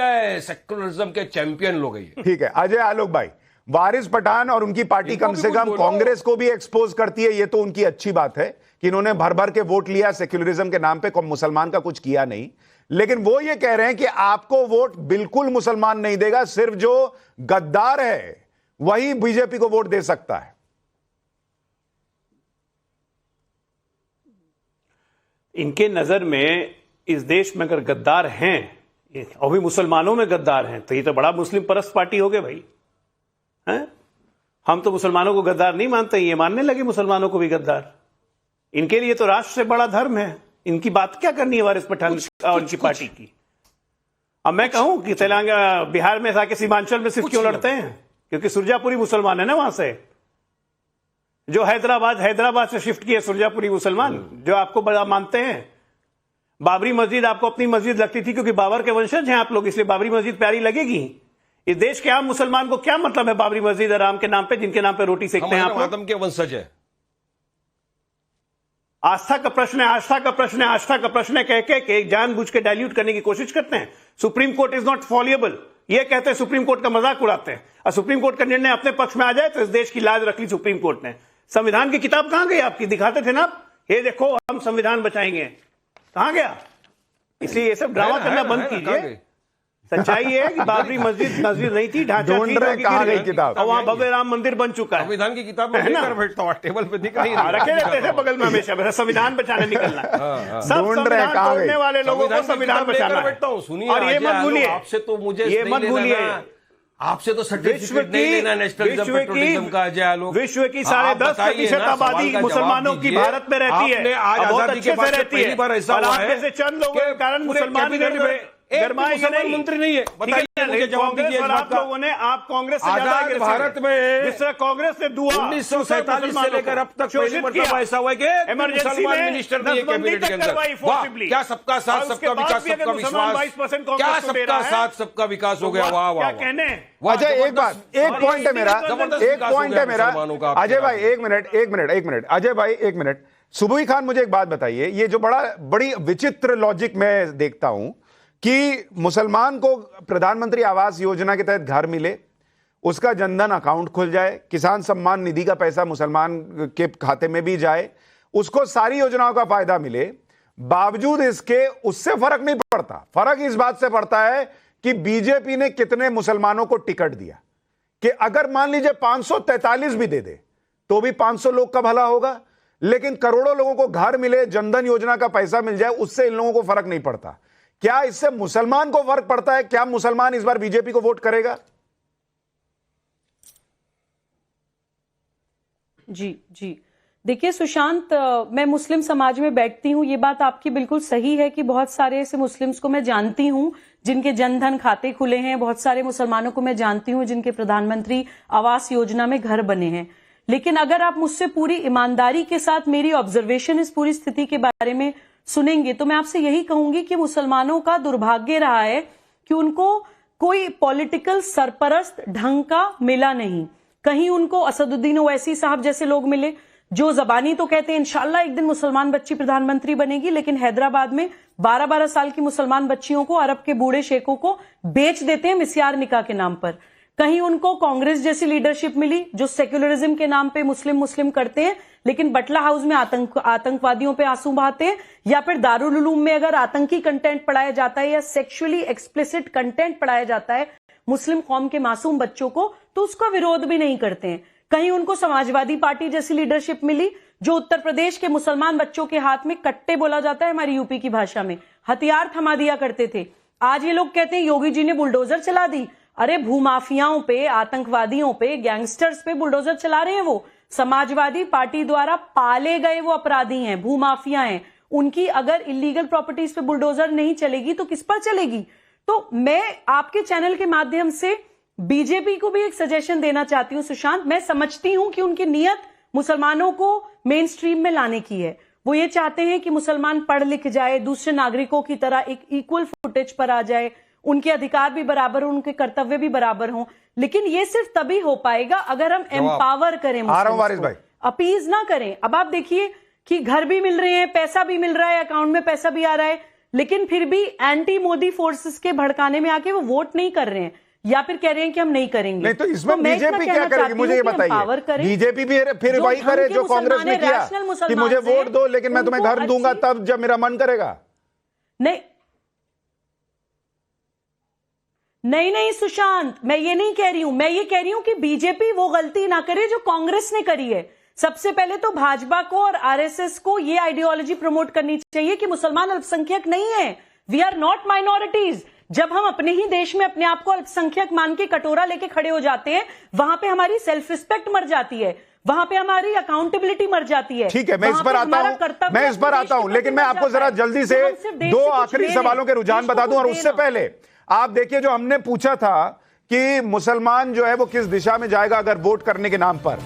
Secularism के champion लोग हैं। ठीक है अजय आलोक भाई, वारिस पठान और उनकी पार्टी कम से कम कांग्रेस को भी एक्सपोज करती है, ये तो उनकी अच्छी बात है कि इन्होंने भर भर के वोट लिया सेक्युलरिज्म के नाम पे, मुसलमान का कुछ किया नहीं। लेकिन वो ये कह रहे हैं कि आपको वोट बिल्कुल मुसलमान नहीं देगा, सिर्फ जो गद्दार है वही बीजेपी को वोट दे सकता है। इनके नजर में इस देश में अगर गद्दार हैं और भी मुसलमानों में गद्दार हैं तो ये तो बड़ा मुस्लिम परस्त पार्टी हो गए भाई हैं? हम तो मुसलमानों को गद्दार नहीं मानते, ये मानने लगे मुसलमानों को भी गद्दार। इनके लिए तो राष्ट्र से बड़ा धर्म है, इनकी बात क्या करनी है वारिस पठान और इनकी पार्टी की। अब मैं कहूं कि तेलंगाना बिहार में जाके सीमांचल में सिर्फ क्यों लड़ते हैं, क्योंकि सुरजापुरी मुसलमान है ना वहां से, जो हैदराबाद से शिफ्ट किए सुरजापुरी मुसलमान, जो आपको बड़ा मानते हैं। बाबरी मस्जिद आपको अपनी मस्जिद लगती थी क्योंकि बाबर के वंशज हैं आप लोग, इसलिए बाबरी मस्जिद प्यारी लगेगी। इस देश के आम मुसलमान को क्या मतलब है बाबरी मस्जिद आराम के नाम पे, जिनके नाम पे रोटी सेकते हैं आप लोग? आदम के वंशज है। आस्था का प्रश्न है, आस्था का प्रश्न है, आस्था का प्रश्न है कह के जानबूझ के डाइल्यूट करने की कोशिश करते हैं। सुप्रीम कोर्ट इज नॉट फॉलिएबल, ये कहते हैं सुप्रीम कोर्ट का मजाक उड़ाते हैं। और सुप्रीम कोर्ट का निर्णय अपने पक्ष में आ जाए तो इस देश की लाज रख ली सुप्रीम कोर्ट ने। संविधान की किताब कहां गई आपकी, दिखाते थे ना आप, ये देखो हम संविधान बचाएंगे, कहां गया? इसलिए ये सब ड्रामा करना बंद कीजिए। सच्चाई है कि बाबरी मस्जिद नहीं थी, ढांचा ढूंढ रहे कहां गई किताब, और वहां भव्य राम मंदिर बन चुका है। संविधान की किताब में लेकर बैठता हूं, टेबल पे दिख रही है, रखे रहते थे बगल में हमेशा, संविधान बचाने निकलना। सब ढूंढ रहे संविधान तोड़ने वाले लोगों को संविधान बचाना बैठता हूं। सुनिए, और ये मत भूलिए, आपसे तो मुझे ये मत भूलिए, आपसे तो सर्टिफिकेट नहीं लेना नेशनलिज्म पेट्रोलिज्म का। अजय आलोक, विश्व की 10.5% आबादी मुसलमानों की भारत में रहती है, बहुत अच्छे से रहती है, और आप में से चंद लोगों के कारण मुसलमान मंत्री नहीं है। बताइए मुझे, जवाब दीजिए। आप लोगों ने, आप कांग्रेस से आजाद भारत में जिस तरह कांग्रेस ने दुआ 1947 से लेकर अब तक पहली मरतबा ऐसा हुआ कि मुसलमान मिनिस्टर नहीं है कैबिनेट के अंदर। क्या सबका साथ सबका विकास सबका विश्वास, क्या सबका साथ सबका विकास हो गया। वाह वाह कहने। अजय एक बात, एक पॉइंट है मेरा, एक पॉइंट है मेरा। अजय भाई एक मिनट अजय भाई एक मिनट। सुबुई खान मुझे एक बात बताइए, ये जो बड़ी विचित्र लॉजिक मैं देखता हूं कि मुसलमान को प्रधानमंत्री आवास योजना के तहत घर मिले, उसका जनधन अकाउंट खुल जाए, किसान सम्मान निधि का पैसा मुसलमान के खाते में भी जाए, उसको सारी योजनाओं का फायदा मिले, बावजूद इसके उससे फर्क नहीं पड़ता। फर्क इस बात से पड़ता है कि बीजेपी ने कितने मुसलमानों को टिकट दिया, कि अगर मान लीजिए 543 भी दे दे तो भी 500 लोग का भला होगा, लेकिन करोड़ों लोगों को घर मिले, जनधन योजना का पैसा मिल जाए, उससे इन लोगों को फर्क नहीं पड़ता। क्या इससे मुसलमान को फर्क पड़ता है? क्या मुसलमान इस बार बीजेपी को वोट करेगा? जी देखिए सुशांत, मैं मुस्लिम समाज में बैठती हूं, ये बात आपकी बिल्कुल सही है कि बहुत सारे ऐसे मुस्लिम्स को मैं जानती हूं जिनके जनधन खाते खुले हैं, बहुत सारे मुसलमानों को मैं जानती हूं जिनके प्रधानमंत्री आवास योजना में घर बने हैं। लेकिन अगर आप मुझसे पूरी ईमानदारी के साथ मेरी ऑब्जर्वेशन इस पूरी स्थिति के बारे में सुनेंगे तो मैं आपसे यही कहूंगी कि मुसलमानों का दुर्भाग्य रहा है कि उनको कोई पॉलिटिकल सरपरस्त ढंग का मिला नहीं। कहीं उनको असदुद्दीन ओवैसी साहब जैसे लोग मिले जो जबानी तो कहते हैं इंशाल्लाह एक दिन मुसलमान बच्ची प्रधानमंत्री बनेगी, लेकिन हैदराबाद में 12-12 साल की मुसलमान बच्चियों को अरब के बूढ़े शेखों को बेच देते हैं मिस्यार निकाह के नाम पर। कहीं उनको कांग्रेस जैसी लीडरशिप मिली जो सेक्युलरिज्म के नाम पे मुस्लिम करते हैं, लेकिन बटला हाउस में आतंकवादियों पे आंसू बहाते हैं, या फिर दारुल उलूम में अगर आतंकी कंटेंट पढ़ाया जाता है या सेक्सुअली एक्सप्लिसिट कंटेंट पढ़ाया जाता है मुस्लिम कौम के मासूम बच्चों को, तो उसका विरोध भी नहीं करते हैं। कहीं उनको समाजवादी पार्टी जैसी लीडरशिप मिली जो उत्तर प्रदेश के मुसलमान बच्चों के हाथ में कट्टे बोला जाता है हमारी यूपी की भाषा में, हथियार थमा दिया करते थे। आज ये लोग कहते हैं योगी जी ने बुलडोजर चला दी। अरे भूमाफियाओं पे, आतंकवादियों पे, गैंगस्टर्स पे बुलडोजर चला रहे हैं वो। समाजवादी पार्टी द्वारा पाले गए वो अपराधी हैं, भूमाफिया हैं। उनकी अगर इलीगल प्रॉपर्टीज पे बुलडोजर नहीं चलेगी तो किस पर चलेगी? तो मैं आपके चैनल के माध्यम से बीजेपी को भी एक सजेशन देना चाहती हूं सुशांत। मैं समझती हूं कि उनकी नीयत मुसलमानों को मेन स्ट्रीम में लाने की है। वो ये चाहते हैं कि मुसलमान पढ़ लिख जाए, दूसरे नागरिकों की तरह एक इक्वल फुटेज पर आ जाए, उनके अधिकार भी बराबर हो, उनके कर्तव्य भी बराबर हों। लेकिन ये सिर्फ तभी हो पाएगा अगर हम एम्पावर करें, अपीज ना करें। अब आप देखिए कि घर भी मिल रहे हैं, पैसा भी मिल रहा है, अकाउंट में पैसा भी आ रहा है, लेकिन फिर भी एंटी मोदी फोर्सेस के भड़काने में आके वो वोट नहीं कर रहे हैं या फिर कह रहे हैं कि हम नहीं करेंगे। नहीं तो इसमें बीजेपी क्या करेगी, मुझे ये बताइए। बीजेपी भी फिर वही करे जो कांग्रेस ने किया कि मुझे वोट दो लेकिन मैं तुम्हें घर दूंगा तब जब मेरा मन करेगा। नहीं सुशांत, मैं ये नहीं कह रही हूं। मैं ये कह रही हूं कि बीजेपी वो गलती ना करे जो कांग्रेस ने करी है। सबसे पहले तो भाजपा को और आरएसएस को ये आइडियोलॉजी प्रमोट करनी चाहिए कि मुसलमान अल्पसंख्यक नहीं है, वी आर नॉट माइनॉरिटीज। जब हम अपने ही देश में अपने आप को अल्पसंख्यक मान के कटोरा लेके खड़े हो जाते हैं, वहां पे हमारी सेल्फ रिस्पेक्ट मर जाती है, वहां पे हमारी अकाउंटेबिलिटी मर जाती है। ठीक है, मैं इस पर आता हूं, लेकिन मैं आपको जरा जल्दी से दो आखिरी सवालों के रुझान बता दूं। और उससे पहले आप देखिए, जो हमने पूछा था कि मुसलमान जो है वो किस दिशा में जाएगा अगर वोट करने के नाम पर,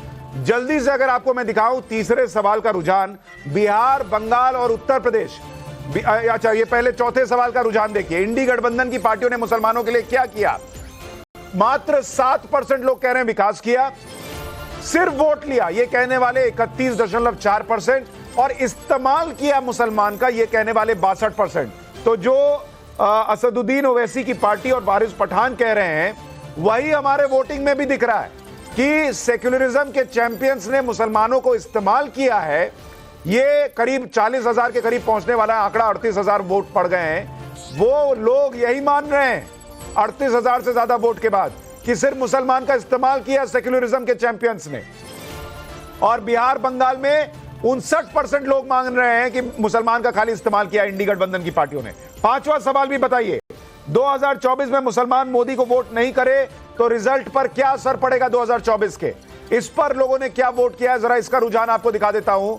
जल्दी से अगर आपको मैं दिखाऊं तीसरे सवाल का रुझान, बिहार, बंगाल और उत्तर प्रदेश। अच्छा, ये पहले चौथे सवाल का रुझान देखिए। इंडी गठबंधन की पार्टियों ने मुसलमानों के लिए क्या किया? मात्र 7% लोग कह रहे हैं विकास किया। सिर्फ वोट लिया ये कहने वाले 31.4% और इस्तेमाल किया मुसलमान का ये कहने वाले 62%। तो जो असदुद्दीन ओवैसी की पार्टी और वारिस पठान कह रहे हैं वही हमारे वोटिंग में भी दिख रहा है कि सेक्युलरिज्म के चैंपियंस ने मुसलमानों को इस्तेमाल किया है। ये करीब 40,000 के करीब पहुंचने वाला है आंकड़ा, 38,000 वोट पड़ गए हैं। वो लोग यही मान रहे हैं 38,000 से ज्यादा वोट के बाद कि सिर्फ मुसलमान का इस्तेमाल किया सेक्युलरिज्म के चैंपियंस ने। और बिहार, बंगाल में 59% लोग मांग रहे हैं कि मुसलमान का खाली इस्तेमाल किया इंडी गठबंधन की पार्टियों ने। पांचवा सवाल भी बताइए, 2024 में मुसलमान मोदी को वोट नहीं करे तो रिजल्ट पर क्या असर पड़ेगा 2024 के? इस पर लोगों ने क्या वोट किया है, जरा इसका रुझान आपको दिखा देता हूं।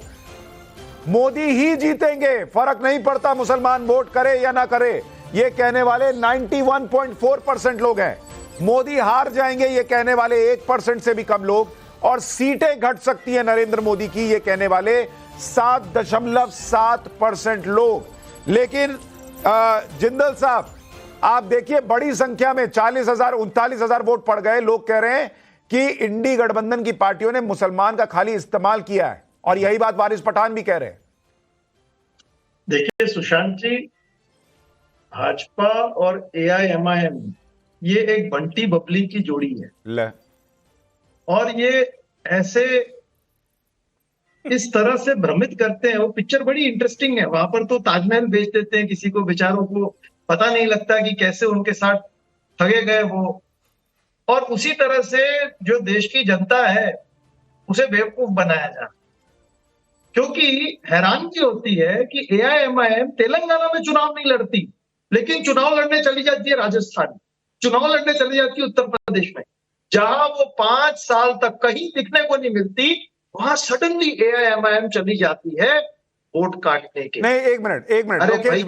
मोदी ही जीतेंगे, फर्क नहीं पड़ता मुसलमान वोट करे या ना करे, ये कहने वाले 91.4% लोग हैं। मोदी हार जाएंगे ये कहने वाले 1% से भी कम लोग, और सीटें घट सकती है नरेंद्र मोदी की ये कहने वाले 7.7% लोग। लेकिन जिंदल साहब, आप देखिए बड़ी संख्या में 40,000 39,000 वोट पड़ गए। लोग कह रहे हैं कि इंडी गठबंधन की पार्टियों ने मुसलमान का खाली इस्तेमाल किया है, और यही बात वारिस पठान भी कह रहे हैं। देखिए सुशांत जी, भाजपा और AIMIM ये एक बंटी बबली की जोड़ी है और ये ऐसे इस तरह से भ्रमित करते हैं। वो पिक्चर बड़ी इंटरेस्टिंग है, वहां पर तो ताजमहल बेच देते हैं किसी को, बेचारों को पता नहीं लगता कि कैसे उनके साथ ठगे गए वो, और उसी तरह से जो देश की जनता है उसे बेवकूफ बनाया जा। क्योंकि हैरानगी होती है कि AIMIM तेलंगाना में चुनाव नहीं लड़ती, लेकिन चुनाव लड़ने चली जाती है राजस्थान, चुनाव लड़ने चली जाती है उत्तर प्रदेश में, जहां वो 5 साल तक कहीं दिखने को नहीं मिलती, वहां सडनली AIMIM चली जाती है वोट काटने के। नहीं, एक मिनट